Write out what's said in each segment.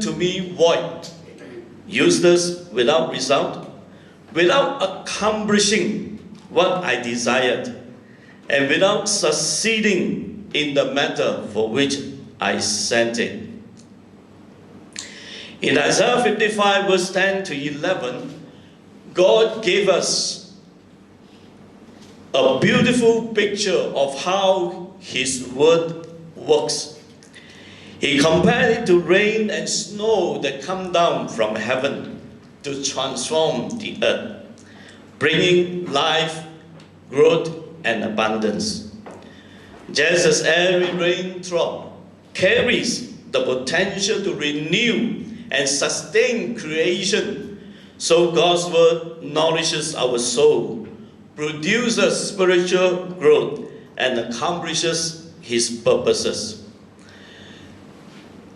to me void, useless, without result, without accomplishing what I desired, and without succeeding in the matter for which I sent it. In Isaiah 55 verse 10 to 11, God gave us a beautiful picture of how His word works. He compared it to rain and snow that come down from heaven to transform the earth, bringing life, growth, and abundance. Just as every raindrop carries the potential to renew and sustain creation, so God's word nourishes our soul, produces spiritual growth, and accomplishes His purposes.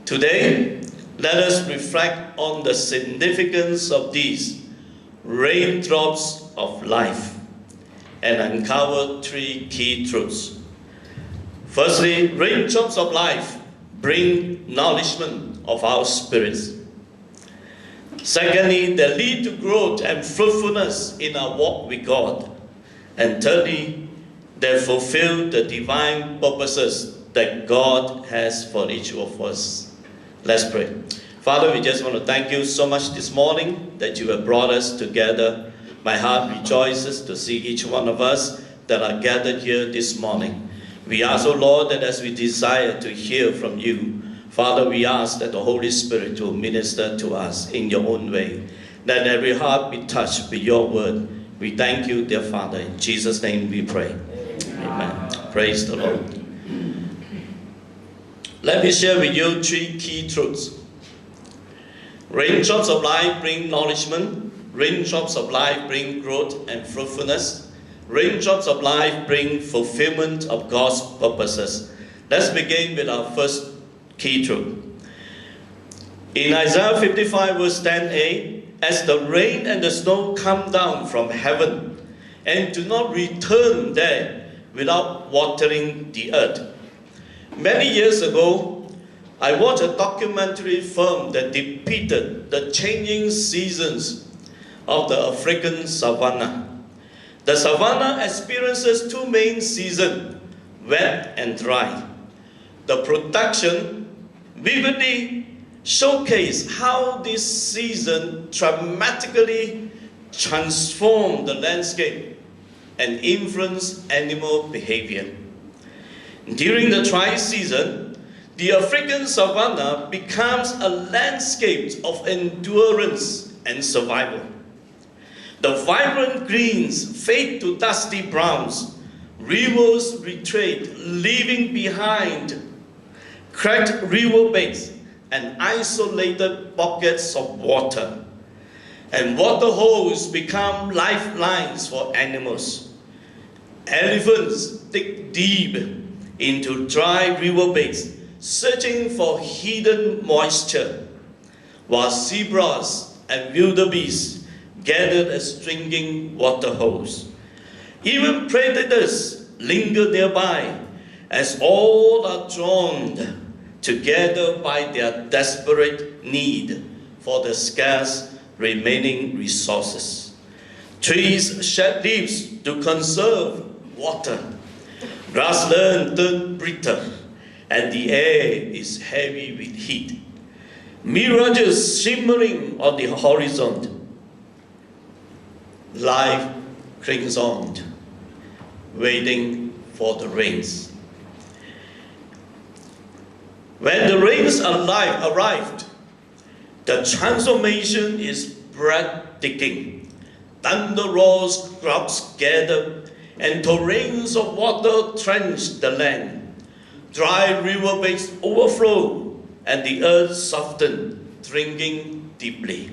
Today, let us reflect on the significance of these raindrops of life and uncover three key truths. Firstly, raindrops of life bring nourishment of our spirits. Secondly, they lead to growth and fruitfulness in our walk with God. And thirdly, they fulfill the divine purposes that God has for each of us. Let's pray. Father, we just want to thank you so much this morning that you have brought us together. My heart rejoices to see each one of us that are gathered here this morning. We ask, O Lord, that as we desire to hear from you, Father, we ask that the Holy Spirit will minister to us in your own way. Let every heart be touched with your word. We thank you, dear Father. In Jesus' name we pray. Amen. Praise the Lord. Let me share with you three key truths. Raindrops of life bring nourishment. Raindrops of life bring growth and fruitfulness. Raindrops of life bring fulfillment of God's purposes. Let's begin with our first key truth. In Isaiah 55 verse 10a, as the rain and the snow come down from heaven and do not return there without watering the earth. Many years ago, I watched a documentary film that depicted the changing seasons of the African savanna. The savanna experiences two main seasons, wet and dry. The production vividly showcased how this season dramatically transformed the landscape and influenced animal behavior. During the dry season, the African savanna becomes a landscape of endurance and survival. The vibrant greens fade to dusty browns. Rivers retreat, leaving behind cracked riverbeds and isolated pockets of water. And water holes become lifelines for animals. Elephants dig deep into dry riverbeds, searching for hidden moisture, while zebras and wildebeest gathered at drinking water holes. Even predators linger nearby, as all are drawn together by their desperate need for the scarce remaining resources. Trees shed leaves to conserve water. Grassland turned brittle, and the air is heavy with heat. Mirages shimmering on the horizon. Life clings on, waiting for the rains. When the rains arrived, the transformation is breathtaking. Thunder roars, clouds gather, and torrents of water drench the land. Dry riverbeds overflow, and the earth softens, drinking deeply.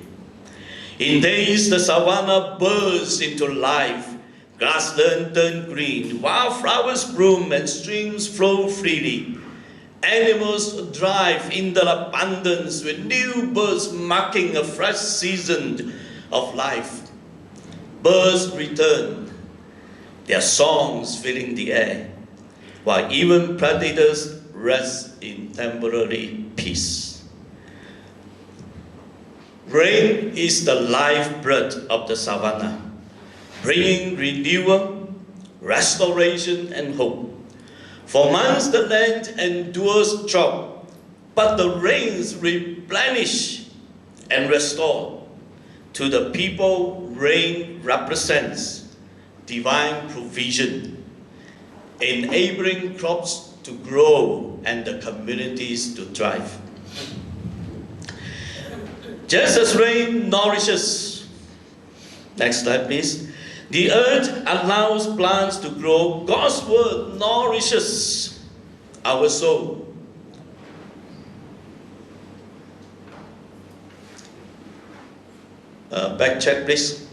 In days, the savanna bursts into life. Grassland turns green, wildflowers bloom, and streams flow freely. Animals thrive in their abundance, with new births marking a fresh season of life. Birds return, their songs filling the air, while even predators rest in temporary peace. Rain is the lifeblood of the savannah, bringing renewal, restoration, and hope. For months the land endures drought, but the rains replenish and restore. To the people, rain represents divine provision, enabling crops to grow and the communities to thrive. Just as rain nourishes, next slide please, the earth allows plants to grow, God's word nourishes our soul. Back check please.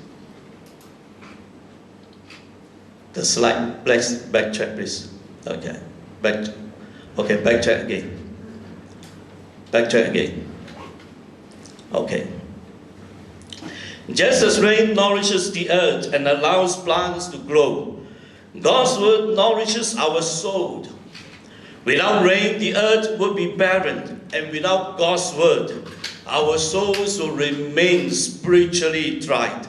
The slide, please, back check please. Okay, back check again. Back check again. Okay. Just as rain nourishes the earth and allows plants to grow, God's word nourishes our soul. Without rain, the earth would be barren, and without God's word, our souls will remain spiritually dried.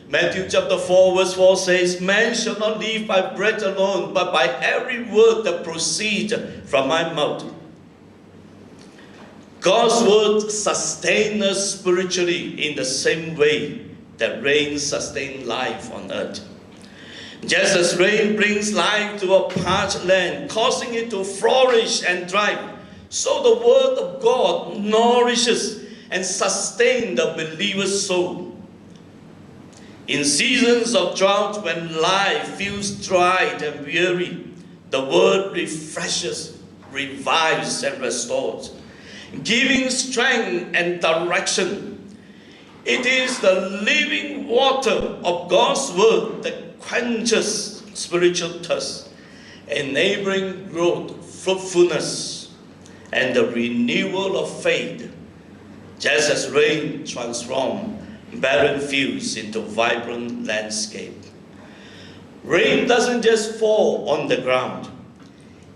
Matthew chapter 4 verse 4 says, "Man shall not live by bread alone, but by every word that proceeds from my mouth." God's word sustains us spiritually in the same way that rain sustains life on earth. Just as rain brings life to a parched land, causing it to flourish and thrive, so the word of God nourishes and sustains the believer's soul. In seasons of drought, when life feels dried and weary, the word refreshes, revives, and restores, giving strength and direction. It is the living water of God's word that quenches spiritual thirst, enabling growth, fruitfulness, and the renewal of faith, just as rain transforms barren fields into vibrant landscape. Rain doesn't just fall on the ground,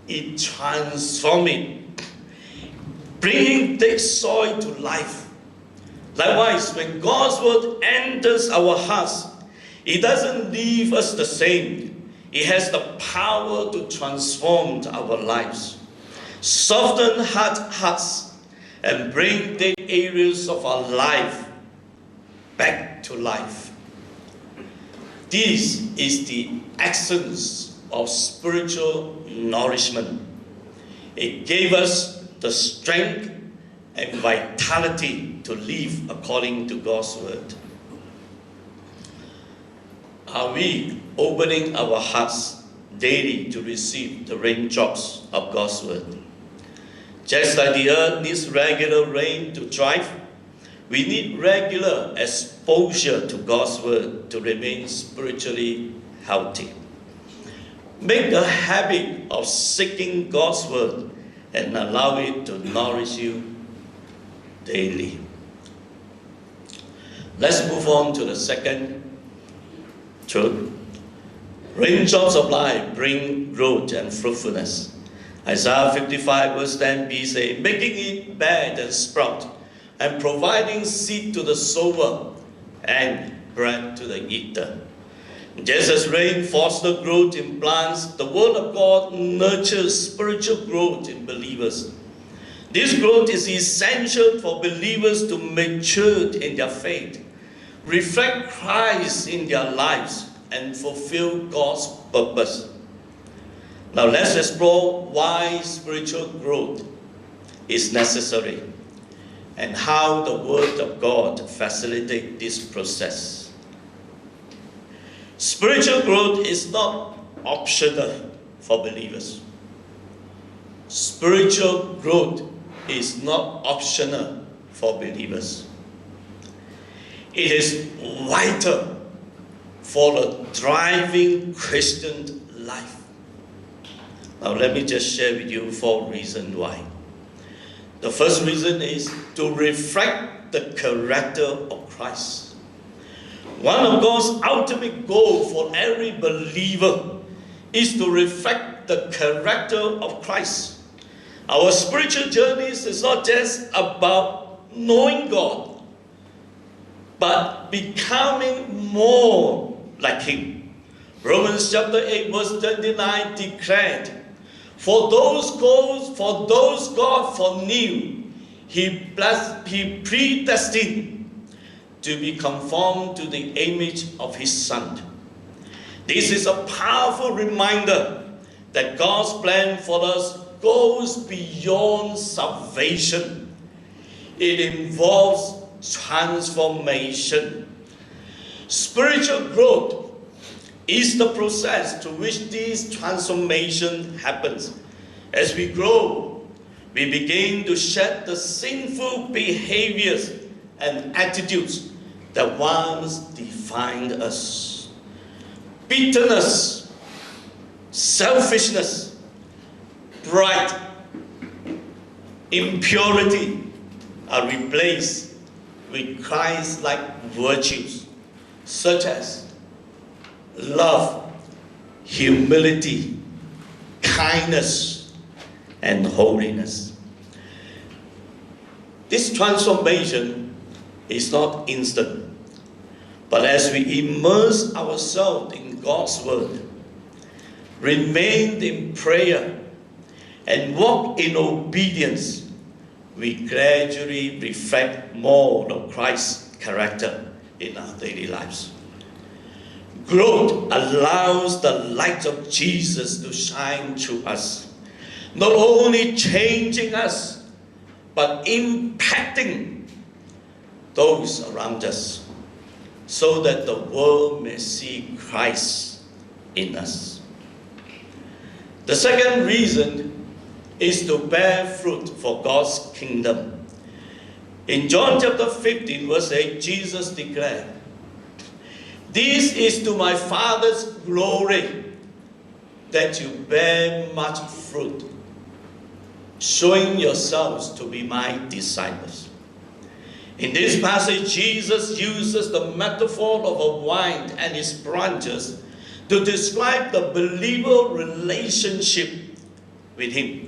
it transforms it, bringing dead soil to life. Likewise, when God's word enters our hearts, it doesn't leave us the same. It has the power to transform our lives, soften hard hearts, and bring dead areas of our life back to life. This is the essence of spiritual nourishment. It gave us the strength and vitality to live according to God's word. Are we opening our hearts daily to receive the raindrops of God's word? Just like the earth needs regular rain to thrive, we need regular exposure to God's word to remain spiritually healthy. Make a habit of seeking God's word and allow it to nourish you daily. Let's move on to the second truth. Raindrops of life bring growth and fruitfulness. Isaiah 55 verse 10b says, "Making it bud and sprout, and providing seed to the sower and bread to the eater." Just as rain fosters growth in plants, the word of God nurtures spiritual growth in believers. This growth is essential for believers to mature in their faith, reflect Christ in their lives, and fulfill God's purpose. Now let's explore why spiritual growth is necessary and how the Word of God facilitates this process. Spiritual growth is not optional for believers. Spiritual growth is not optional for believers. It is vital for a thriving Christian life. Now let me just share with you 4 reasons why. The first reason is to reflect the character of Christ. One of God's ultimate goals for every believer is to reflect the character of Christ. Our spiritual journey is not just about knowing God, but becoming more like Him. Romans chapter 8 verse 29 declared, For those God foreknew, He predestined to be conformed to the image of His Son. This is a powerful reminder that God's plan for us goes beyond salvation. It involves transformation. Spiritual growth is the process through which this transformation happens. As we grow, we begin to shed the sinful behaviors and attitudes that once defined us. Bitterness, selfishness, pride, impurity are replaced with Christ-like virtues such as love, humility, kindness, and holiness. This transformation is not instant, but as we immerse ourselves in God's Word, remain in prayer, and walk in obedience, we gradually reflect more of Christ's character in our daily lives. Growth allows the light of Jesus to shine through us, not only changing us, but impacting those around us, so that the world may see Christ in us. The second reason is to bear fruit for God's kingdom. In John chapter 15 verse 8, Jesus declared, This is to my Father's glory, that you bear much fruit, showing yourselves to be my disciples. In this passage, Jesus uses the metaphor of a vine and its branches to describe the believer relationship with Him.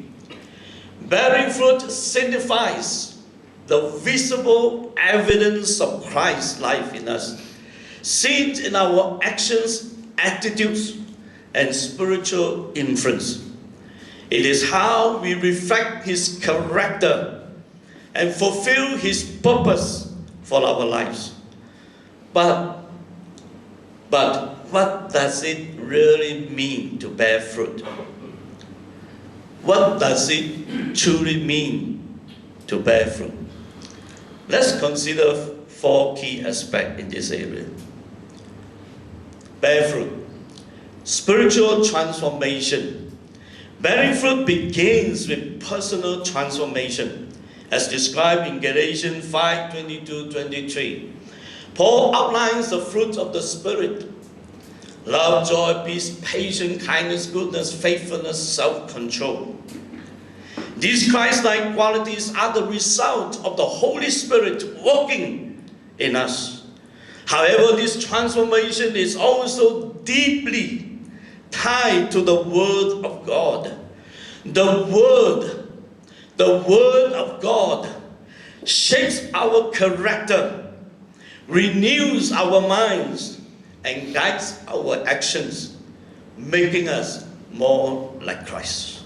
Bearing fruit signifies the visible evidence of Christ's life in us, seen in our actions, attitudes, and spiritual influence. It is how we reflect His character and fulfill His purpose for our lives. But what does it really mean to bear fruit? What does it truly mean to bear fruit? Let's consider 4 key aspects in this area. Bear fruit. Spiritual transformation. Bearing fruit begins with personal transformation, as described in Galatians 5:22-23. Paul outlines the fruits of the Spirit: love, joy, peace, patience, kindness, goodness, faithfulness, self-control. These Christ-like qualities are the result of the Holy Spirit working in us. However, this transformation is also deeply tied to the Word of God. The Word of God shapes our character, renews our minds, and guides our actions, making us more like Christ.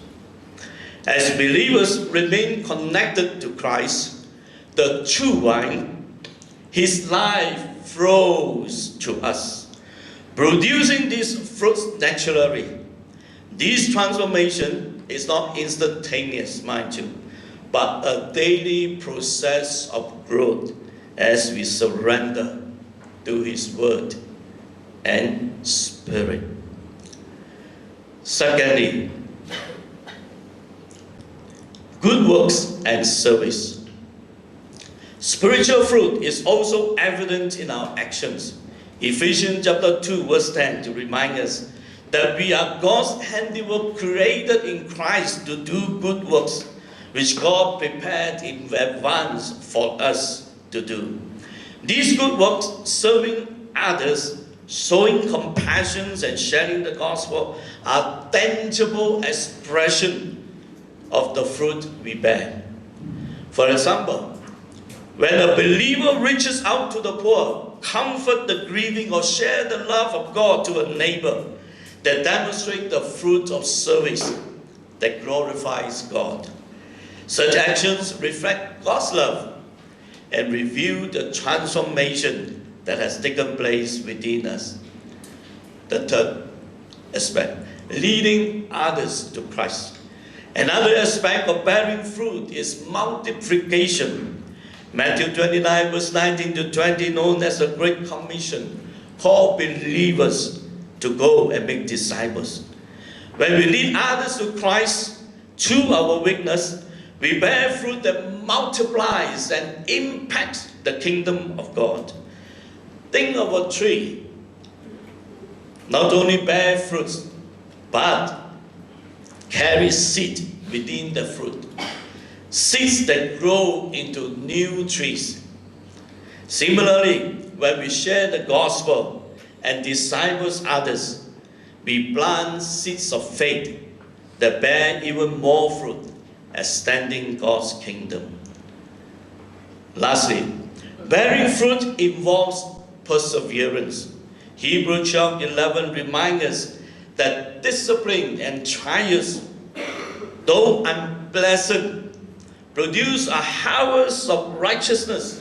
As believers remain connected to Christ, the true vine, His life flows to us, producing these fruits naturally. This transformation is not instantaneous, mind you, but a daily process of growth as we surrender to His Word and Spirit. Secondly, good works and service. Spiritual fruit is also evident in our actions. Ephesians chapter 2 verse 10 to remind us that we are God's handiwork, created in Christ to do good works, which God prepared in advance for us to do. These good works, serving others, showing compassion, and sharing the gospel, are tangible expression of the fruit we bear. For example, When a believer reaches out to the poor, comfort the grieving, or share the love of God to a neighbor, that demonstrate the fruit of service that glorifies God. Such actions reflect God's love and reveal the transformation that has taken place within us. The third aspect, leading others to Christ. Another aspect of bearing fruit is multiplication. Matthew 29 verse 19 to 20, known as the Great Commission, call believers to go and make disciples. When we lead others to Christ through our witness, we bear fruit that multiplies and impacts the kingdom of God. Think of a tree. Not only bear fruits, but carries seed within the fruit. Seeds that grow into new trees. Similarly, when we share the gospel and disciples others, we plant seeds of faith that bear even more fruit, extending God's kingdom. Lastly, bearing fruit involves perseverance. Hebrews 12:11 reminds us that discipline and trials, though unpleasant, produce a harvest of righteousness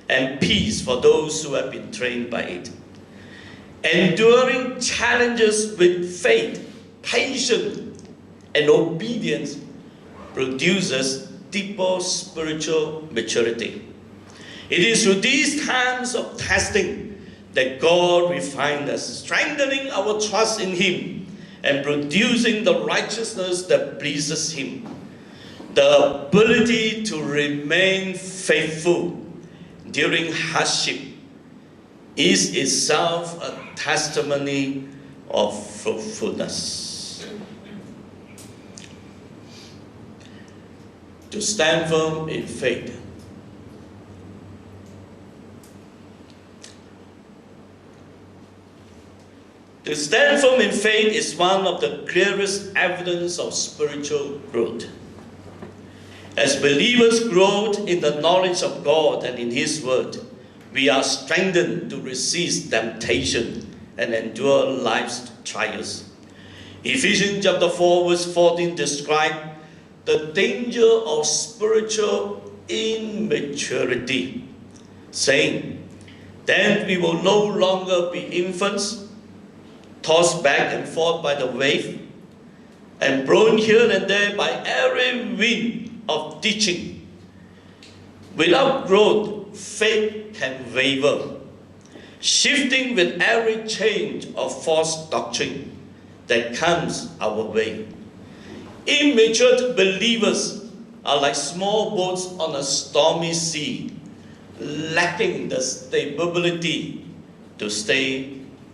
and peace for those who have been trained by it. Enduring challenges with faith, patience, and obedience produces deeper spiritual maturity. It is through these times of testing that God refines us, strengthening our trust in Him and producing the righteousness that pleases Him. The ability to remain faithful during hardship is itself a testimony of fruitfulness. To stand firm in faith. To stand firm in faith is one of the clearest evidence of spiritual growth. As believers grow in the knowledge of God and in His Word, we are strengthened to resist temptation and endure life's trials. Ephesians chapter 4 verse 14 describes the danger of spiritual immaturity, saying, "Then we will no longer be infants, tossed back and forth by the wave, and blown here and there by every wind of teaching. Without growth, faith can waver, shifting with every change of false doctrine that comes our way. Immature believers are like small boats on a stormy sea, lacking the stability to stay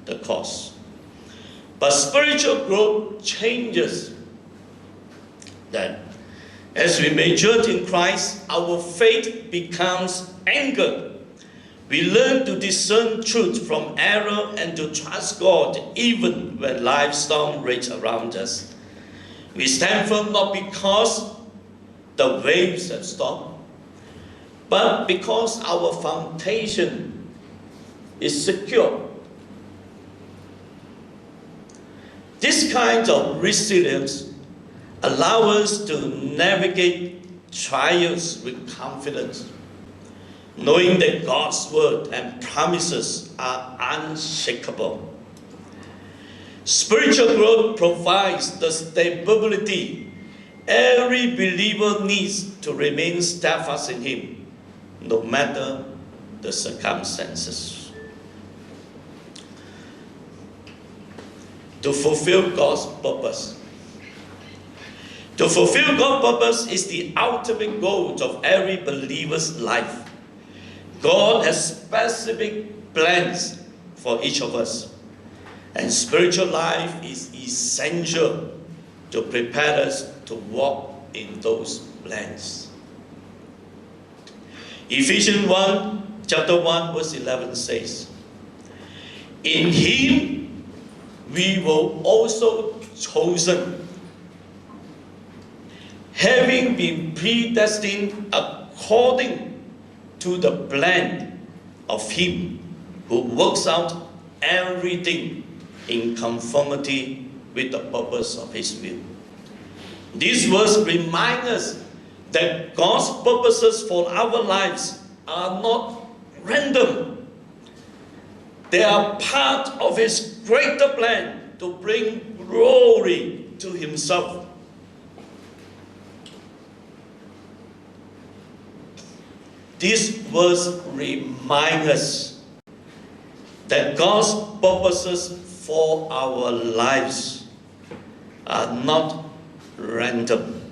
the course." But spiritual growth changes that. As we mature in Christ, our faith becomes anchored. We learn to discern truth from error and to trust God even when life's storm rage around us. We stand firm not because the waves have stopped, but because our foundation is secure. This kind of resilience allows us to navigate trials with confidence, knowing that God's word and promises are unshakable. Spiritual growth provides the stability every believer needs to remain steadfast in Him, no matter the circumstances. To fulfill God's purpose. To fulfill God's purpose is the ultimate goal of every believer's life. God has specific plans for each of us, and spiritual life is essential to prepare us to walk in those plans. Ephesians 1, chapter 1, verse 11 says, "In Him we were also chosen, having been predestined according to the plan of Him who works out everything in conformity with the purpose of His will. This verse reminds us that God's purposes for our lives are not random. They are part of His greater plan to bring glory to Himself. This verse reminds us that God's purposes for our lives are not random.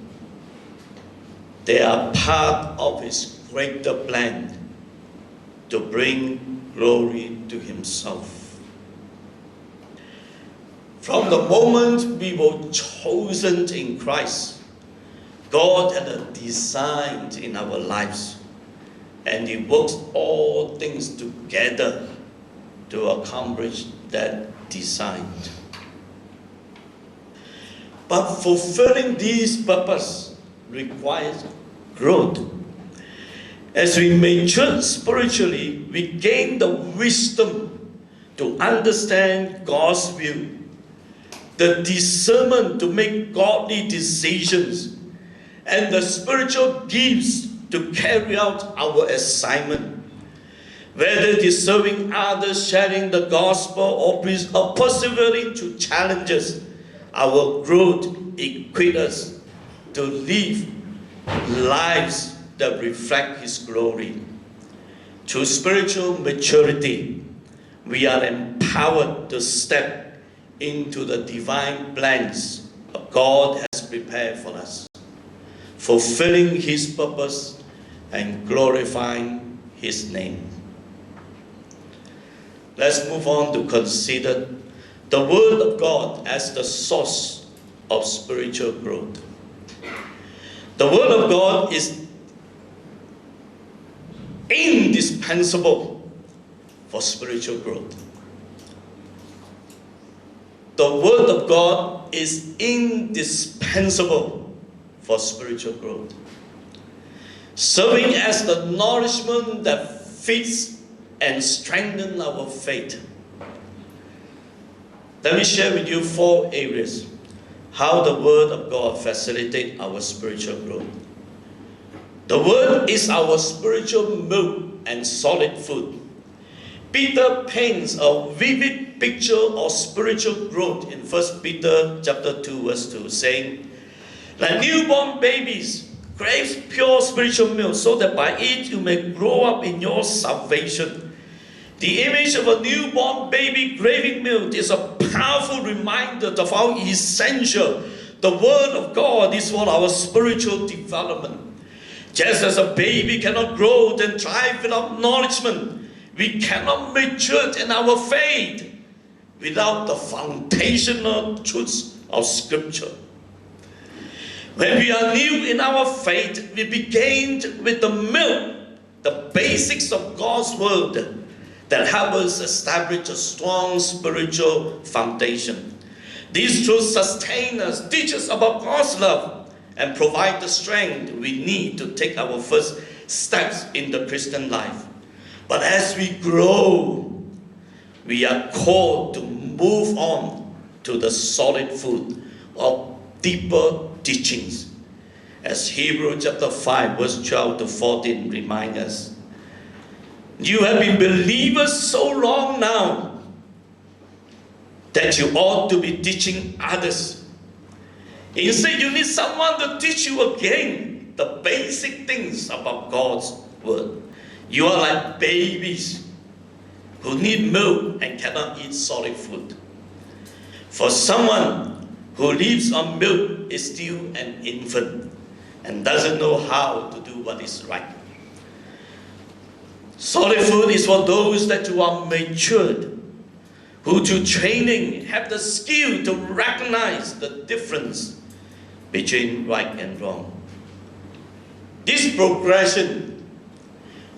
They are part of His greater plan to bring glory to Himself. From the moment we were chosen in Christ, God had a design in our lives, and He works all things together to accomplish that design. But fulfilling this purpose requires growth. As we mature spiritually, we gain the wisdom to understand God's will, the discernment to make godly decisions, and the spiritual gifts to carry out our assignment. Whether it is serving others, sharing the gospel, or persevering through challenges, our growth equips us to live lives that reflect His glory. Through spiritual maturity, we are empowered to step into the divine plans God has prepared for us, fulfilling His purpose and glorifying His name. Let's move on to consider the Word of God as the source of spiritual growth. The Word of God is indispensable for spiritual growth. The Word of God is indispensable for spiritual growth, serving as the nourishment that feeds and strengthens our faith. Let me share with you 4 areas how the Word of God facilitates our spiritual growth. The Word is our spiritual milk and solid food. Peter paints a vivid picture of spiritual growth in 1 Peter chapter 2 verse 2, saying, like newborn babies, crave pure spiritual milk, so that by it you may grow up in your salvation. The image of a newborn baby craving milk is a powerful reminder of how essential the Word of God is for our spiritual development. Just as a baby cannot grow and thrive without nourishment, we cannot mature in our faith without the foundational truths of Scripture. When we are new in our faith, we begin with the milk, the basics of God's Word that help us establish a strong spiritual foundation. These truths sustain us, teach us about God's love, and provide the strength we need to take our first steps in the Christian life. But as we grow, we are called to move on to the solid food of deeper teachings. As Hebrews chapter 5 verse 12 to 14 remind us, you have been believers so long now that you ought to be teaching others. Instead, you need someone to teach you again the basic things about God's Word. You are like babies who need milk and cannot eat solid food. For someone who lives on milk is still an infant and doesn't know how to do what is right. Solid food is for those that who are matured, who through training have the skill to recognize the difference between right and wrong. This progression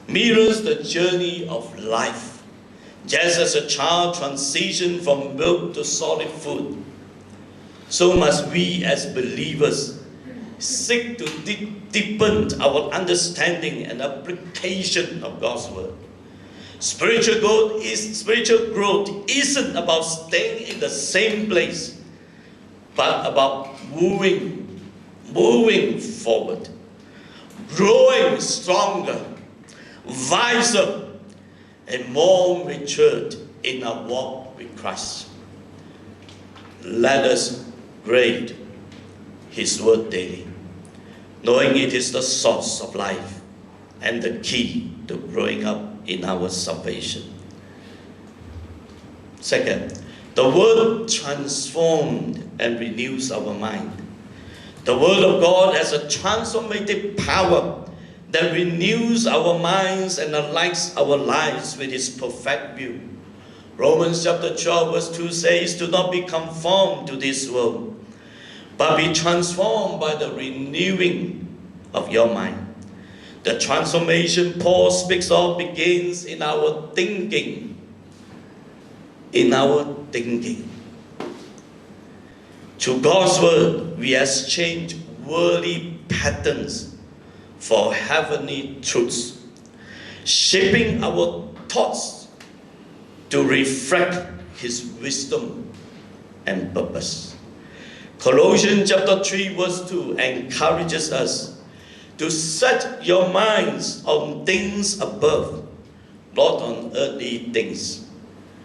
mirrors the journey of life. Just as a child transitions from milk to solid food, so must we as believers seek to deepen our understanding and application of God's word. Spiritual growth isn't about staying in the same place, but about moving forward, growing stronger, wiser, and more matured in our walk with Christ. Let us read His word daily, knowing it is the source of life and the key to growing up in our salvation. Second, the word transforms and renews our mind. The word of God has a transformative power that renews our minds and aligns our lives with His perfect view. Romans chapter 12 verse 2 says, "Do not be conformed to this world, but be transformed by the renewing of your mind." The transformation Paul speaks of begins in our thinking. Through God's word, we exchange worldly patterns for heavenly truths, shaping our thoughts to reflect His wisdom and purpose. Colossians chapter 3 verse 2 encourages us to set your minds on things above, not on earthly things.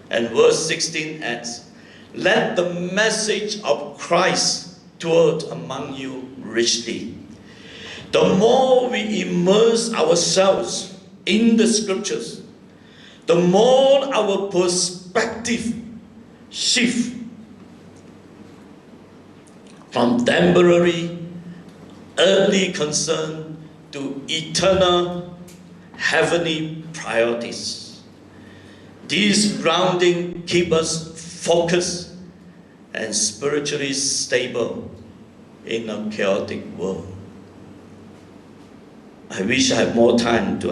And verse 16 adds, "Let the message of Christ dwell among you richly." The more we immerse ourselves in the scriptures, the more our perspective shifts from temporary earthly concern to eternal heavenly priorities. This grounding keeps us focused and spiritually stable in a chaotic world. I wish I had more time to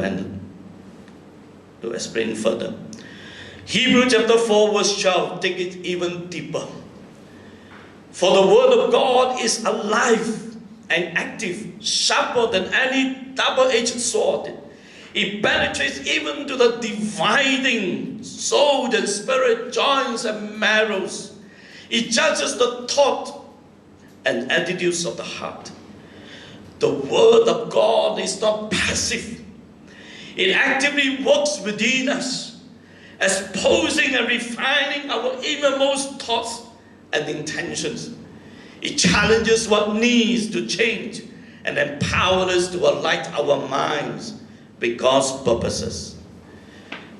explain further. Hebrews chapter 4 verse 12 take it even deeper. "For the word of God is alive and active, sharper than any double-edged sword. It penetrates even to the dividing soul and spirit, joints and marrows. It judges the thought and attitudes of the heart." The word of God is not passive. It actively works within us, exposing and refining our innermost thoughts and intentions. It challenges what needs to change and empowers us to align our minds with God's purposes.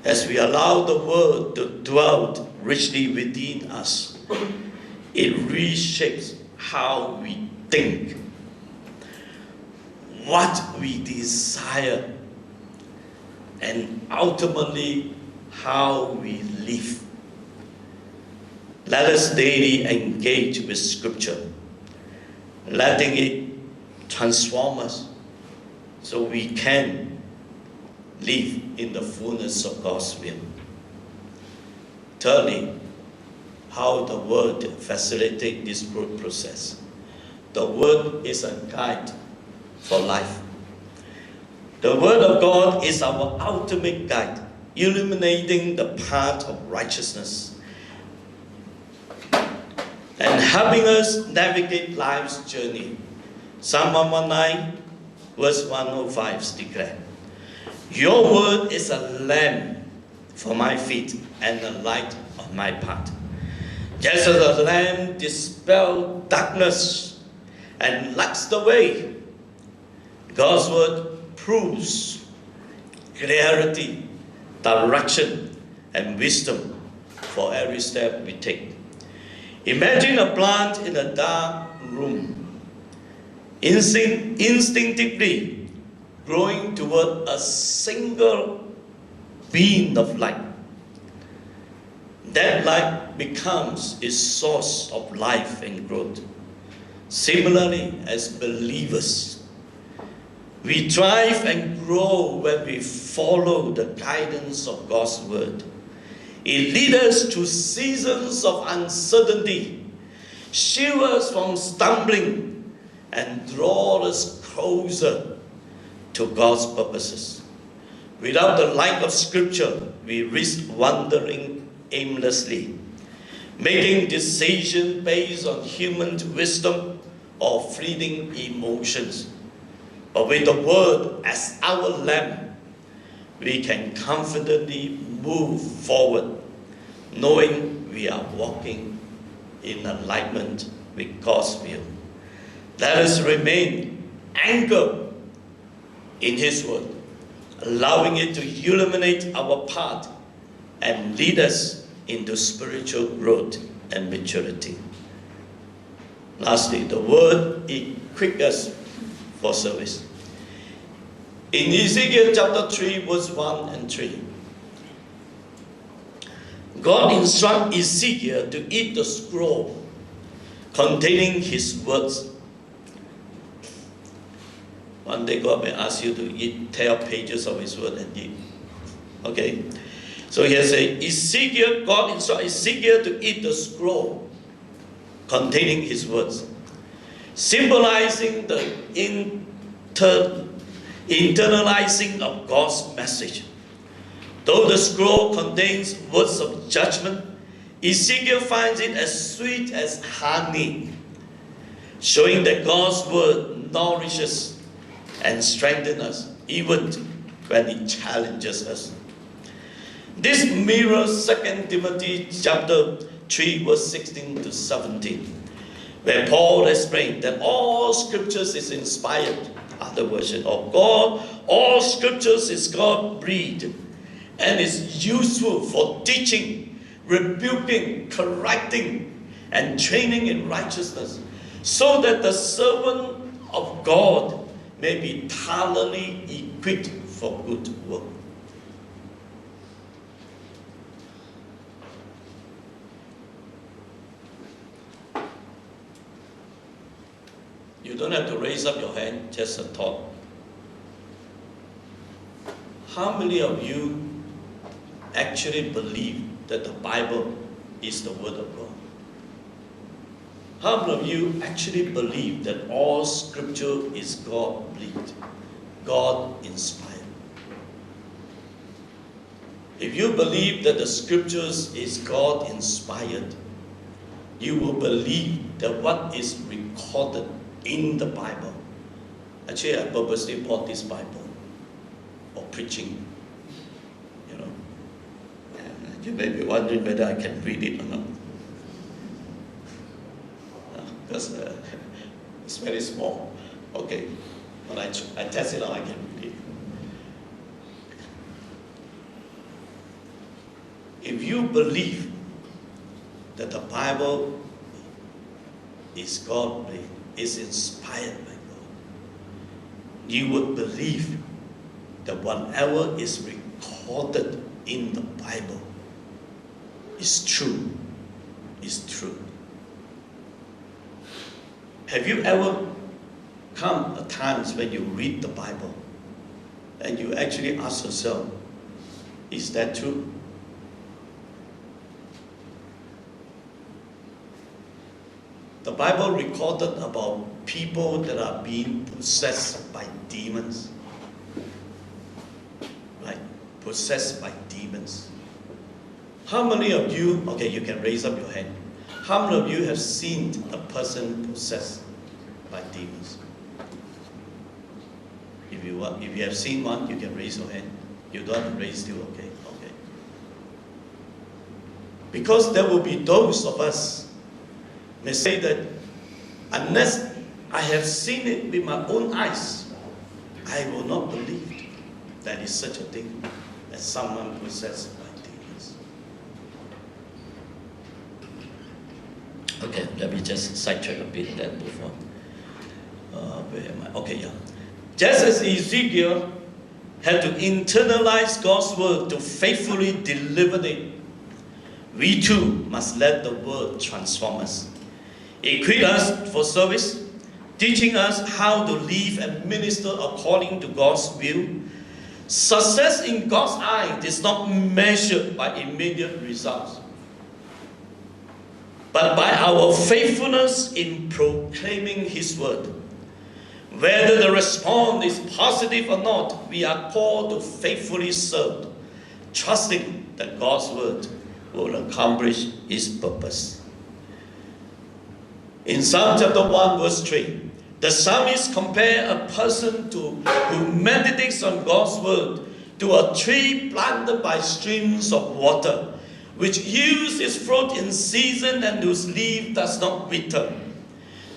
As we allow the word to dwell richly within us, it reshapes how we think, what we desire, and ultimately how we live. Let us daily engage with Scripture, letting it transform us so we can live in the fullness of God's will. Thirdly, how the Word facilitates this growth process. The Word is a guide for life. The Word of God is our ultimate guide, illuminating the path of righteousness and helping us navigate life's journey. Psalm 119 verse 105 declares, "Your word is a lamp for my feet and a light on my path." Just as a lamp dispels darkness and lights the way, God's word proves clarity, direction, and wisdom for every step we take. Imagine a plant in a dark room, instinctively growing toward a single beam of light. That light becomes its source of life and growth. Similarly, as believers, we thrive and grow when we follow the guidance of God's word. It leads us through seasons of uncertainty, shield us from stumbling, and draw us closer to God's purposes. Without the light of Scripture, we risk wandering aimlessly, making decisions based on human wisdom or fleeting emotions. But with the Word as our lamp, we can confidently move forward, knowing we are walking in alignment with God's will. Let us remain anchored in His Word, allowing it to illuminate our path and lead us into spiritual growth and maturity. Lastly, the Word equips us for service. In Ezekiel chapter 3, verse 1 and 3, God instructs Ezekiel to eat the scroll containing His words. One day God may ask you to eat 12 pages of His word and eat. Okay? So here say, God instructs Ezekiel to eat the scroll containing His words, symbolizing the internalizing of God's message. Though the scroll contains words of judgment, Ezekiel finds it as sweet as honey, showing that God's word nourishes and strengthens us, even when it challenges us. This mirrors 2 Timothy chapter 3, verse 16 to 17, where Paul explained that all scriptures is inspired, other version of God, all scriptures is God-breathed and is useful for teaching, rebuking, correcting, and training in righteousness, so that the servant of God may be thoroughly equipped for good work. You don't have to raise up your hand, just a thought. How many of you actually believe that the Bible is the Word of God? How many of you actually believe that all Scripture is God-breathed, God-inspired? If you believe that the Scriptures is God-inspired, you will believe that what is recorded in the Bible. Actually, I purposely bought this Bible for preaching. You know, and you may be wondering whether I can read it or not. Because it's very small. Okay, but I test it out, I can read it. If you believe that the Bible is God-breathed, is inspired by God, you would believe that whatever is recorded in the Bible is true, is true. Have you ever come at times when you read the Bible and you actually ask yourself, is that true? The Bible recorded about people that are being possessed by demons. Right? Possessed by demons. How many of you, okay, you can raise up your hand. How many of you have seen a person possessed by demons? If you have seen one, you can raise your hand. You don't have to raise still, okay? Okay. Because there will be those of us may say that unless I have seen it with my own eyes, I will not believe that is such a thing as someone possessed by demons. Okay, let me just sidetrack a bit then before. Where am I? Okay, yeah. Just as Ezekiel had to internalize God's word to faithfully deliver it, we too must let the word transform us, equip us for service, teaching us how to live and minister according to God's will. Success in God's eye is not measured by immediate results, but by our faithfulness in proclaiming His word, Whether the response is positive or not, we are called to faithfully serve, trusting that God's word will accomplish His purpose. In Psalm chapter 1 verse 3, the psalmist compares a person who meditates on God's word to a tree planted by streams of water, which yields its fruit in season and whose leaf does not wither.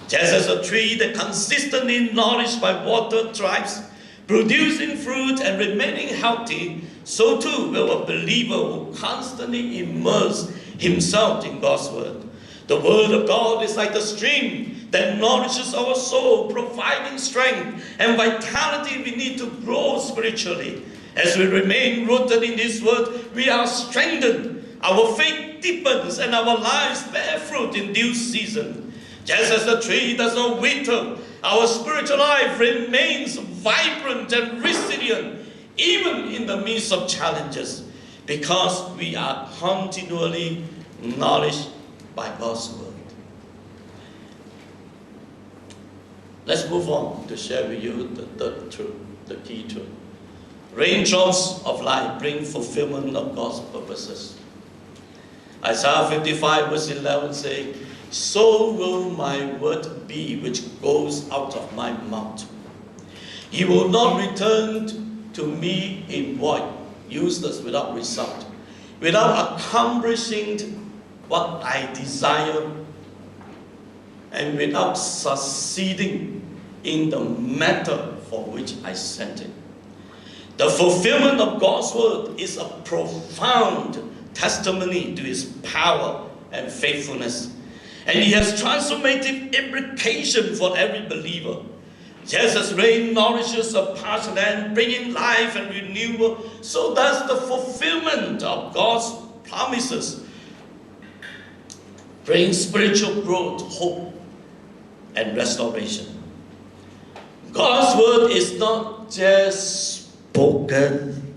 Just as a tree that consistently nourished by water thrives, producing fruit and remaining healthy, so too will a believer who constantly immerses himself in God's word. The word of God is like the stream that nourishes our soul, providing strength and vitality we need to grow spiritually. As we remain rooted in this word, we are strengthened, our faith deepens, and our lives bear fruit in due season. Just as the tree does not wither, our spiritual life remains vibrant and resilient, even in the midst of challenges, because we are continually nourished by God's word. Let's move on to share with you the third truth, the key truth. Raindrops of life bring fulfillment of God's purposes. Isaiah 55 verse 11 says, "So will my word be which goes out of my mouth. He will not return to me in void," useless, without result, without accomplishing what I desire, and without succeeding in the matter for which I sent it. The fulfillment of God's word is a profound testimony to His power and faithfulness, and it has transformative implication for every believer. Just as rain nourishes a parched land, bringing life and renewal, so does the fulfillment of God's promises bring spiritual growth, hope, and restoration. God's word is not just spoken,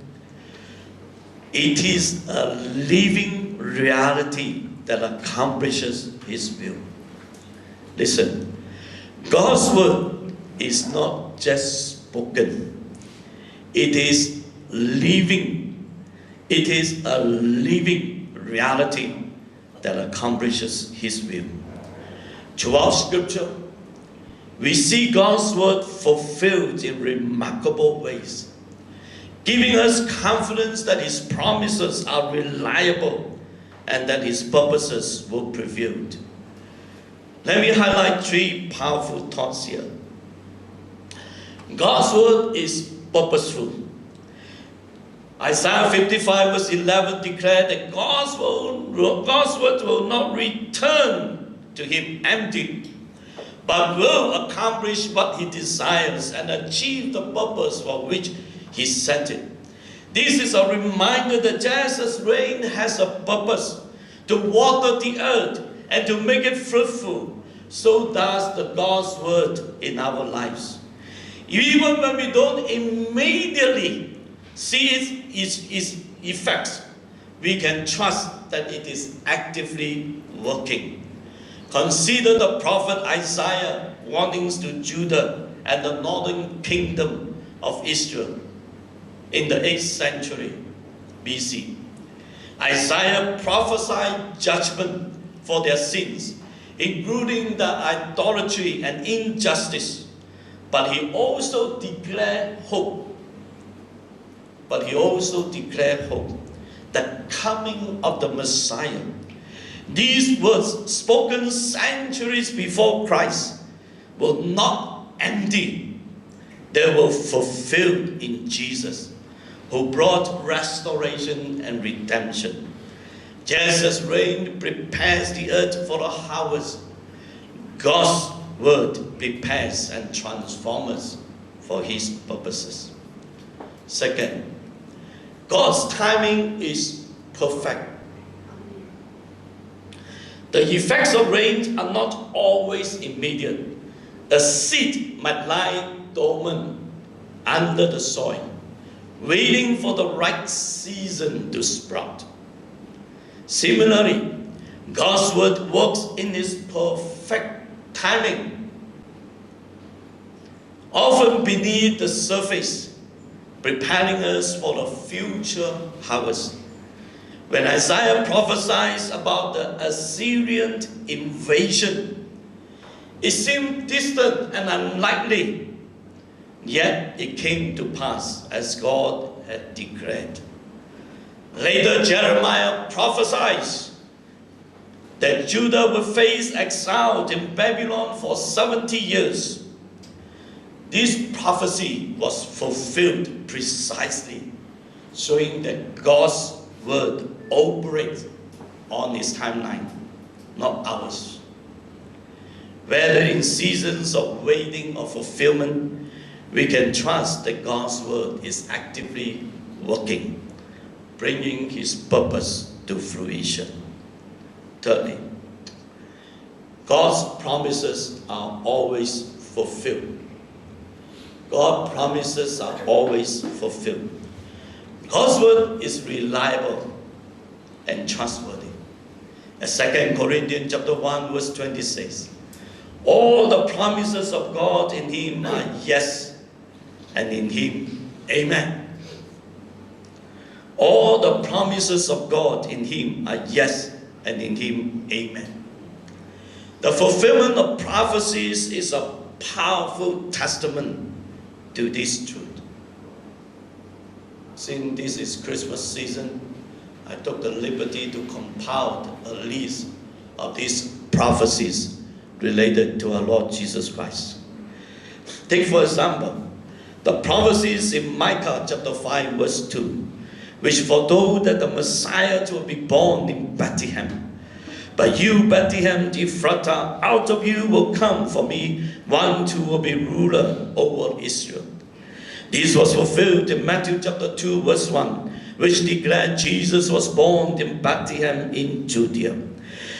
it is a living reality that accomplishes His will. Listen, God's word is not just spoken, it is living. It is a living reality that accomplishes His will. Throughout Scripture, we see God's word fulfilled in remarkable ways, giving us confidence that His promises are reliable and that His purposes will prevail. Let me highlight three powerful thoughts here. God's word is purposeful. Isaiah 55 verse 11 declared that God's word will not return to Him empty, but will accomplish what He desires and achieve the purpose for which He sent it. This is a reminder that just as rain has a purpose to water the earth and to make it fruitful, so does the God's word in our lives. Even when we don't immediately see its effects, we can trust that it is actively working. Consider the prophet Isaiah warnings to Judah and the northern kingdom of Israel in the 8th century BC. Isaiah prophesied judgment for their sins, including the idolatry and injustice, but he also declared hope. The coming of the Messiah. These words, spoken centuries before Christ, will not empty. They were fulfilled in Jesus, who brought restoration and redemption. Just as rain prepares the earth for the harvest, God's word prepares and transforms us for His purposes. Second, God's timing is perfect. The effects of rain are not always immediate. A seed might lie dormant under the soil, waiting for the right season to sprout. Similarly, God's word works in His perfect timing. often beneath the surface, preparing us for the future harvest. When Isaiah prophesies about the Assyrian invasion, it seemed distant and unlikely, yet it came to pass as God had declared. Later, Jeremiah prophesies that Judah would face exile in Babylon for 70 years. This prophecy was fulfilled precisely, showing that God's word operates on His timeline, not ours. Whether in seasons of waiting or fulfillment, we can trust that God's word is actively working, bringing His purpose to fruition. Thirdly, God's promises are always fulfilled. God's promises are always fulfilled. God's word is reliable and trustworthy. As 2 Corinthians chapter 1 verse 26, all the promises of God in Him are yes, and in Him, amen. All the promises of God in Him are yes, and in Him, amen. The fulfillment of prophecies is a powerful testament to this truth. Since this is Christmas season, I took the liberty to compile a list of these prophecies related to our Lord Jesus Christ. Take for example, the prophecies in Micah chapter 5 verse 2, which foretold that the Messiah will be born in Bethlehem. But you, Bethlehem Ephratah, out of you will come for me one who will be ruler over Israel. This was fulfilled in Matthew chapter 2 verse 1, which declared Jesus was born in Bethlehem in Judea.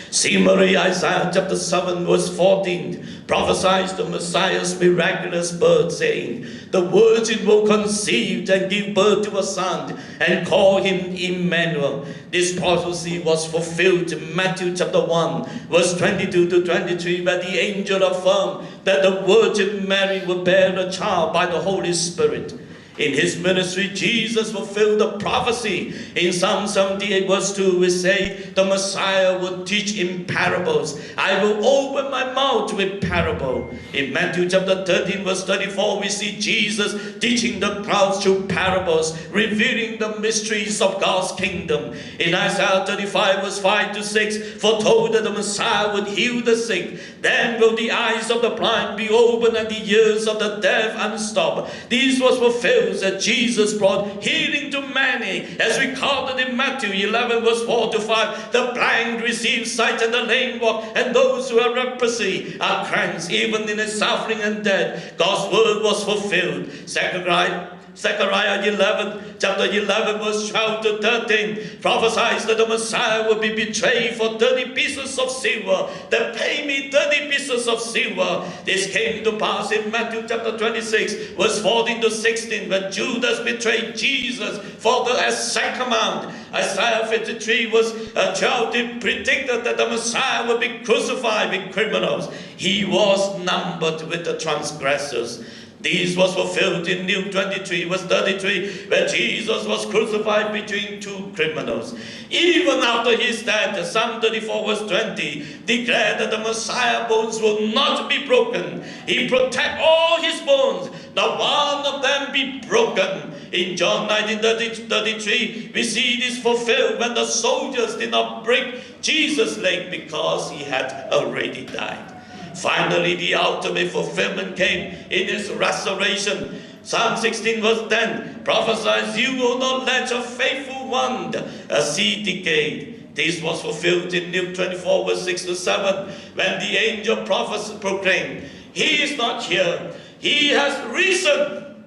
Similarly, Isaiah chapter 7 verse 14 prophesies the Messiah's miraculous birth, saying, the virgin will conceive and give birth to a son and call him Emmanuel. This prophecy was fulfilled in Matthew chapter 1 verse 22 to 23, where the angel affirmed that the Virgin Mary would bear a child by the Holy Spirit. In His ministry, Jesus fulfilled the prophecy in Psalm 78 verse 2, which say, the Messiah will teach in parables. I will open my mouth with parable. In Matthew chapter 13 verse 34, we see Jesus teaching the crowds through parables, revealing the mysteries of God's kingdom. In Isaiah 35 verse 5 to 6, foretold that the Messiah would heal the sick. Then will the eyes of the blind be opened and the ears of the deaf unstopped. This was fulfilled that Jesus brought healing to many, as recorded in Matthew 11 verse 4 to 5. The blind receive sight and the lame walk, and those who have leprosy are cleansed, even in the suffering and death. God's word was fulfilled. Zechariah 11, chapter 11 verse 12 to 13 prophesies that the Messiah will be betrayed for 30 pieces of silver. They pay me 30 pieces of silver. This came to pass in Matthew chapter 26 verse 14 to 16, when Judas betrayed Jesus for the exact amount. Isaiah 53 verse 12 predicted that the Messiah would be crucified with criminals. He was numbered with the transgressors. This was fulfilled in Luke 23 verse 33, where Jesus was crucified between two criminals. Even after His death, Psalm 34 verse 20 declared that the Messiah bones will not be broken. He protect all His bones, not one of them be broken. In John 19:33, we see this fulfilled when the soldiers did not break Jesus' leg because He had already died. Finally, the ultimate fulfillment came in His resurrection. Psalm 16 verse 10 prophesies, you will not let your faithful one see decay. This was fulfilled in Luke 24 verse 6 to 7, when the angel prophets proclaimed, He is not here, He has risen.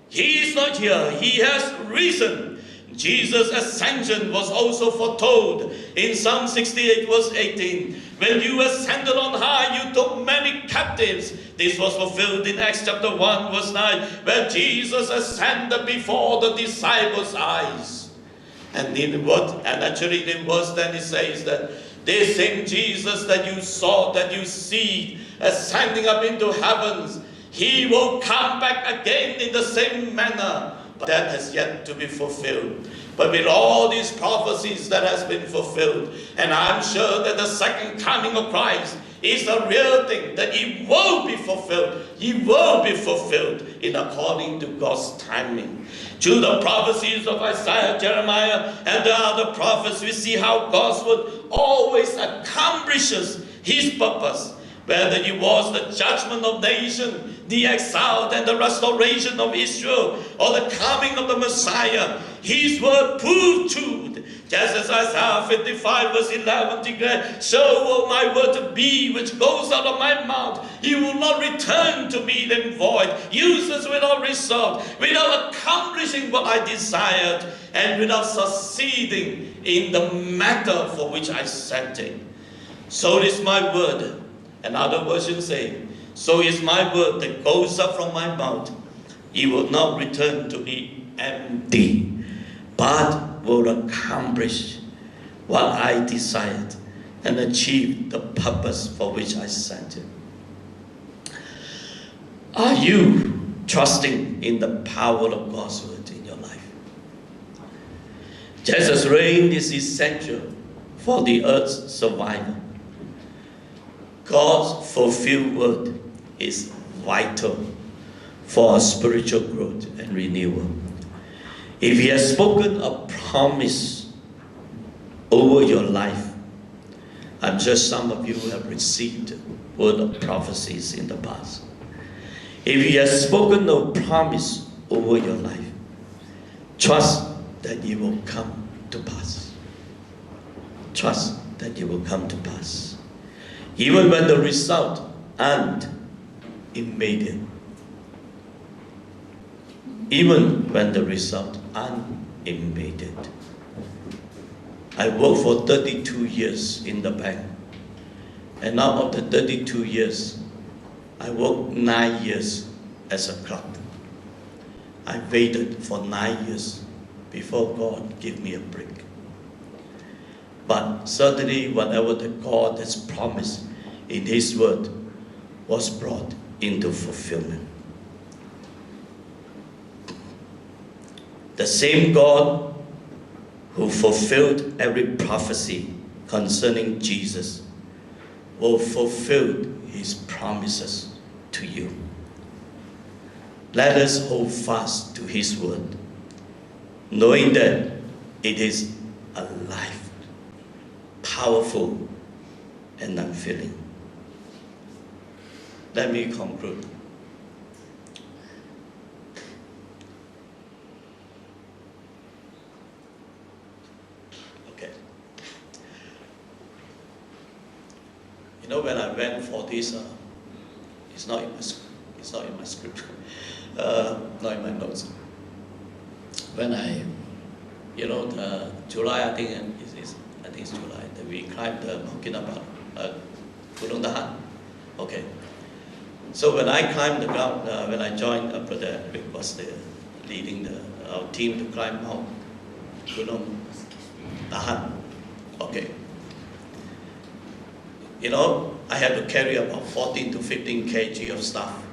He is not here, He has risen. Jesus' ascension was also foretold in Psalm 68 verse 18. When you ascended on high, you took many captives. This was fulfilled in Acts chapter 1 verse 9, where Jesus ascended before the disciples' eyes. And actually in verse 10 it says that this same Jesus that you saw, that you see ascending up into heavens, He will come back again in the same manner. But that has yet to be fulfilled. But with all these prophecies that has been fulfilled, and I'm sure that the second coming of Christ is a real thing, that it will be fulfilled. He will be fulfilled in according to God's timing. Through the prophecies of Isaiah, Jeremiah, and the other prophets, we see how God's word always accomplishes His purpose. Whether it was the judgment of nation, the exile and the restoration of Israel, or the coming of the Messiah, His word proved true. Just as Isaiah 55 verse 11 declared, so will my word be which goes out of my mouth. It will not return to me then void, useless without result, without accomplishing what I desired, and without succeeding in the matter for which I sent it. So is my word. Another version say, so is my word that goes up from my mouth. It will not return to me empty, but will accomplish what I desired and achieve the purpose for which I sent it. Are you trusting in the power of God's word in your life? Just as rain is essential for the earth's survival, God's fulfilled word is vital for our spiritual growth and renewal. If He has spoken a promise over your life, I'm sure some of you have received word of prophecies in the past. If He has spoken a promise over your life, trust that it will come to pass. Trust that it will come to pass. Even when the result aren't immediate. Even when the result aren't immediate. I worked for 32 years in the bank. And out of the 32 years, I worked 9 years as a clerk. I waited for 9 years before God gave me a break. But certainly whatever that God has promised in His word was brought into fulfillment. The same God who fulfilled every prophecy concerning Jesus will fulfill His promises to you. Let us hold fast to His word, knowing that it is alive, powerful, and unfailing. Let me conclude. Okay. You know, when I went for this, it's not in my script, not in my notes. When July, I think it's July, that we climbed the Mount Kinabalu, Gunung Dahan. Okay. So when I climbed the ground, when I joined Brother Rick was there, leading our team to climb Mount Gunung Dahan. Okay. You know, I had to carry about 14 to 15 kg of stuff.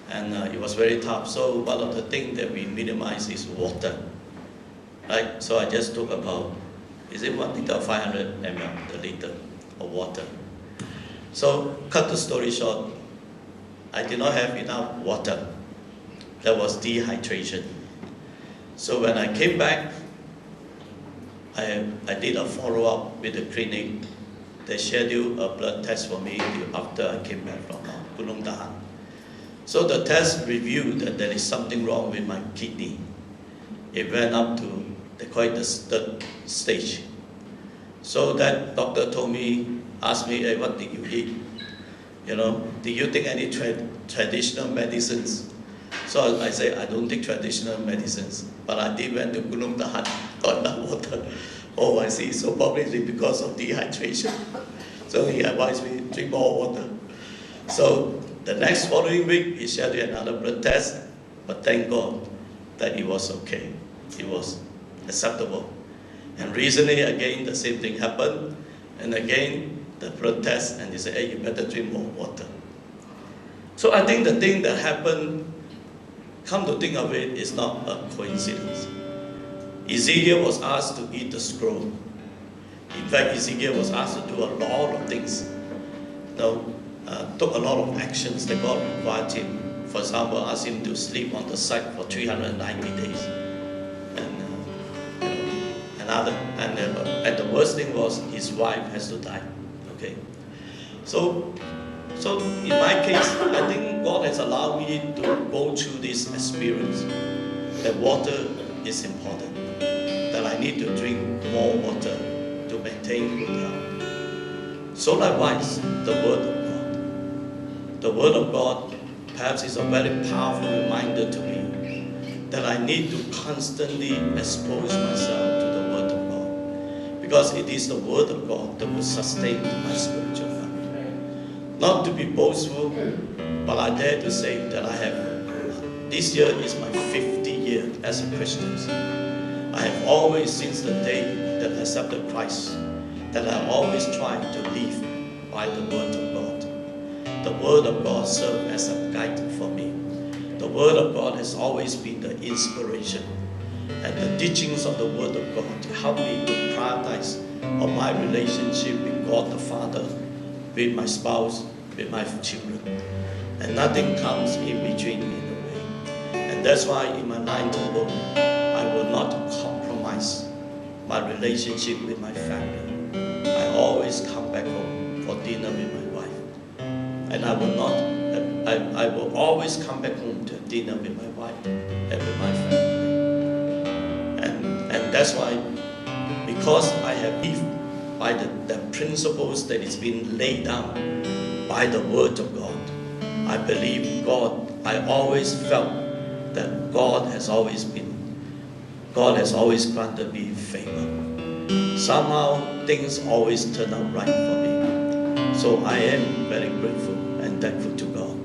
And it was very tough. So one of the things that we minimize is water. Right? So I just took about, 1 liter or 500 ml, the liter of water. So cut the story short, I did not have enough water. There was dehydration. So when I came back, I did a follow-up with the clinic. They scheduled a blood test for me after I came back from Gunung Dahan. So the test revealed that there is something wrong with my kidney. It went up to, they call it the third stage. So that doctor asked me, hey, what did you eat? You know, did you take any traditional medicines? So I said, I don't take traditional medicines, but I did went to Gunung Dahan, got enough water. Oh, I see, so probably because of dehydration. So he advised me, drink more water. So the next following week, he scheduled another blood test, but thank God that it was okay. It was acceptable. And recently, again, the same thing happened. And again, the blood test, and he said, hey, you better drink more water. So I think the thing that happened, come to think of it, is not a coincidence. Ezekiel was asked to eat the scroll. In fact, Ezekiel was asked to do a lot of things. Took a lot of actions that God required him. For example, asked him to sleep on the site for 390 days. And the worst thing was his wife has to die. Okay, so in my case, I think God has allowed me to go through this experience. That water is important. That I need to drink more water to maintain good health. So likewise, the Word of God. The Word of God perhaps is a very powerful reminder to me that I need to constantly expose myself to the Word of God. Because it is the Word of God that will sustain my spiritual life. Not to be boastful, but I dare to say that this year is my 50th year as a Christian. I have always, since the day that I accepted Christ, that I always tried to live by the Word of God. The Word of God served as a guide for me. The Word of God has always been the inspiration and the teachings of the Word of God to help me to prioritize on my relationship with God the Father, with my spouse, with my children. And nothing comes in between in the way. And that's why in my line of work, I will not compromise my relationship with my family. I always come back home for dinner with my wife. And I will always come back home to dinner with my wife and with my family. And that's why, because I have lived by the principles that is being laid down by the Word of God, I believe God, I always felt that God has always granted me favor. Somehow things always turn out right for me. So I am very grateful and thankful to God.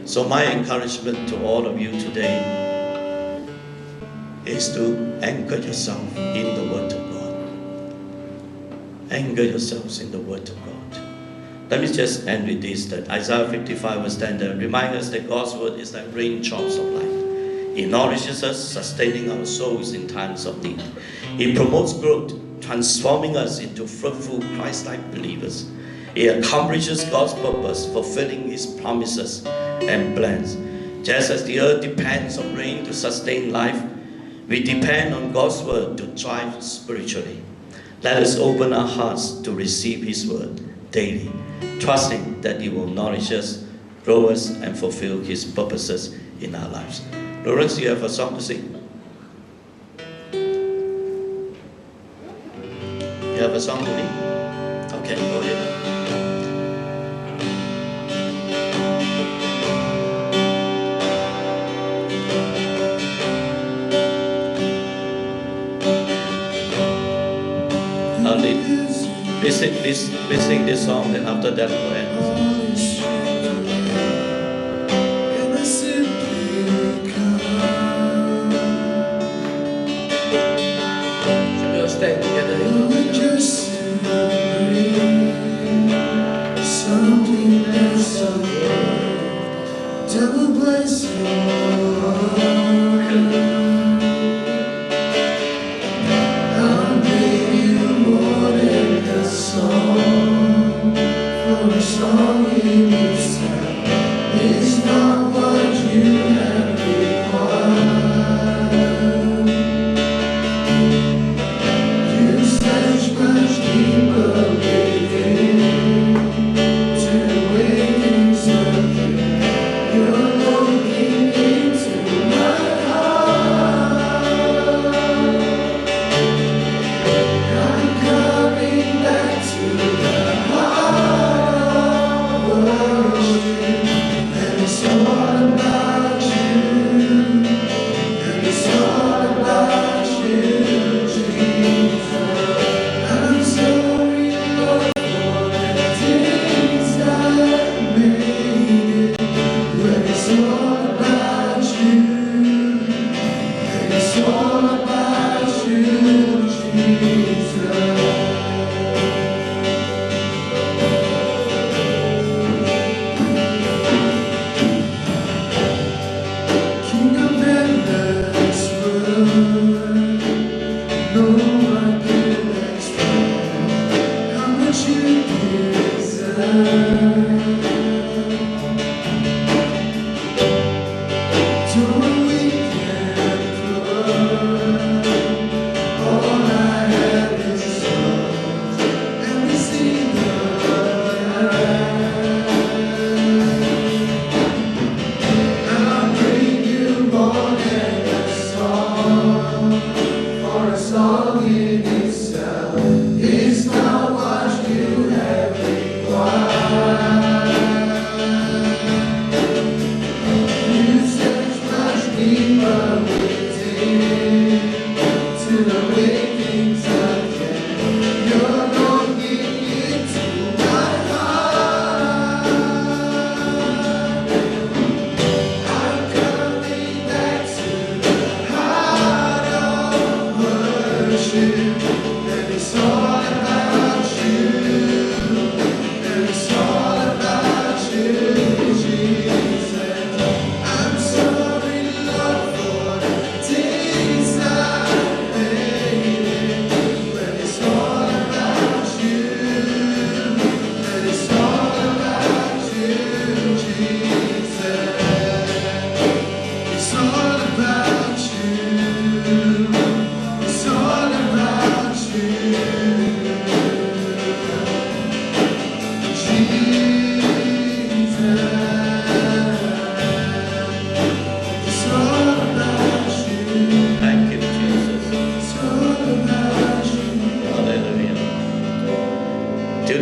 So my encouragement to all of you today is to anchor yourself in the Word of God. Anchor yourselves in the Word of God. Let me just end with this, that Isaiah 55 verse 10 reminds us that God's Word is like raindrops of life. It nourishes us, sustaining our souls in times of need. It promotes growth, transforming us into fruitful Christ-like believers. It accomplishes God's purpose, fulfilling His promises and plans. Just as the earth depends on rain to sustain life, we depend on God's Word to thrive spiritually. Let us open our hearts to receive His Word daily, trusting that He will nourish us, grow us, and fulfill His purposes in our lives. Lawrence, you have a song to sing? You have a song to lead? Okay, go ahead. Please sing this song, and after that we'll end. So we'll stay together. Something that's a word to bless you. Song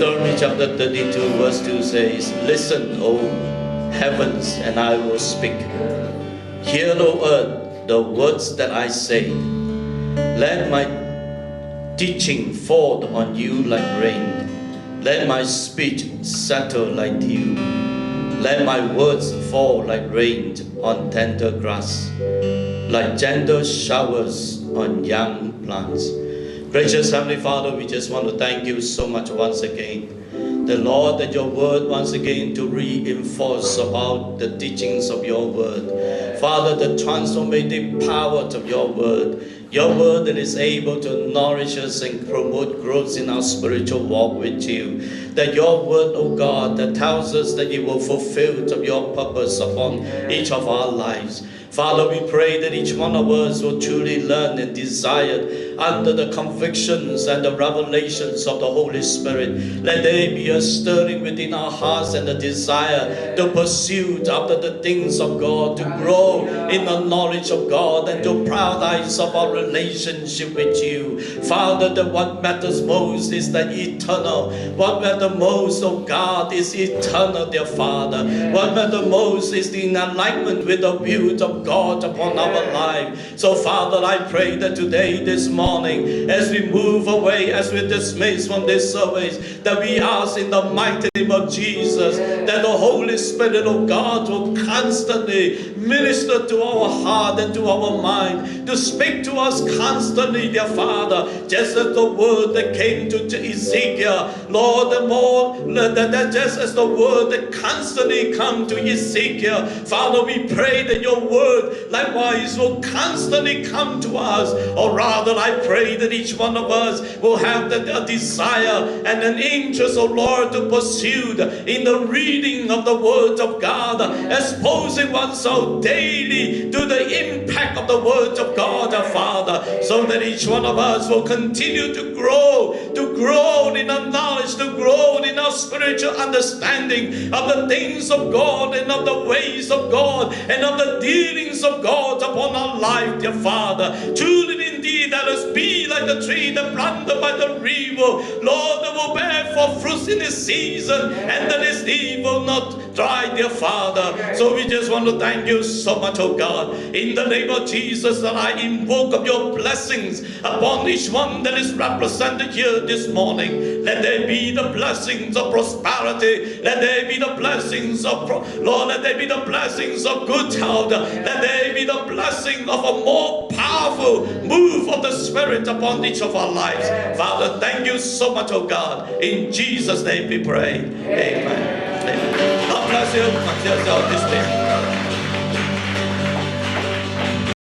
Deuteronomy chapter 32 verse 2 says, "Listen, O heavens, and I will speak. Hear, O earth, the words that I say. Let my teaching fall on you like rain. Let my speech settle like dew. Let my words fall like rain on tender grass, like gentle showers on young plants." Gracious Heavenly Father, we just want to thank you so much once again. The Lord, that your word once again to reinforce about the teachings of your word. Father, the transformative power of your word that is able to nourish us and promote growth in our spiritual walk with you. That your word, oh God, that tells us that it will fulfill of your purpose upon each of our lives. Father, we pray that each one of us will truly learn and desire under the convictions and the revelations of the Holy Spirit. Let there be a stirring within our hearts and a desire to pursue after the things of God, to grow in the knowledge of God, and to prioritize of our relationship with you. Father, that what matters most is the eternal. What matters most, oh God, is eternal, dear Father. What matters most is the alignment with the will of God upon our life. So Father, I pray that today, this morning, as we move away, as we dismiss from this service, that we ask in the mighty name of Jesus, that the Holy Spirit of God will constantly minister to our heart and to our mind, to speak to us constantly, dear Father, just as the word that came to Ezekiel, Lord, the more that just as the word that constantly come to Ezekiel, Father, we pray that your word likewise will constantly come to us. Or rather, I pray that each one of us will have the desire and an interest, oh Lord, to pursue in the reading of the word of God, exposing oneself daily to the impact of the word of God, Father, so that each one of us will continue to grow in our knowledge, to grow in our spiritual understanding of the things of God and of the ways of God and of the dealings of God upon our life, dear Father. Truly indeed, let us be like the tree that planted by the river, Lord, that will bear forth fruits in this season, and that its leaf will not dry, dear Father. So we just want to thank you so much, oh God, in the name of Jesus, that I invoke of your blessings upon each one that is represented here this morning. Let there be the blessings of prosperity. Let there be the blessings of Lord, let there be the blessings of good health. Let there be the blessing of a more powerful move of the Spirit upon each of our lives. Father, thank you so much, oh God. In Jesus' name we pray. Amen. Amen. God bless you. Matthias, this day.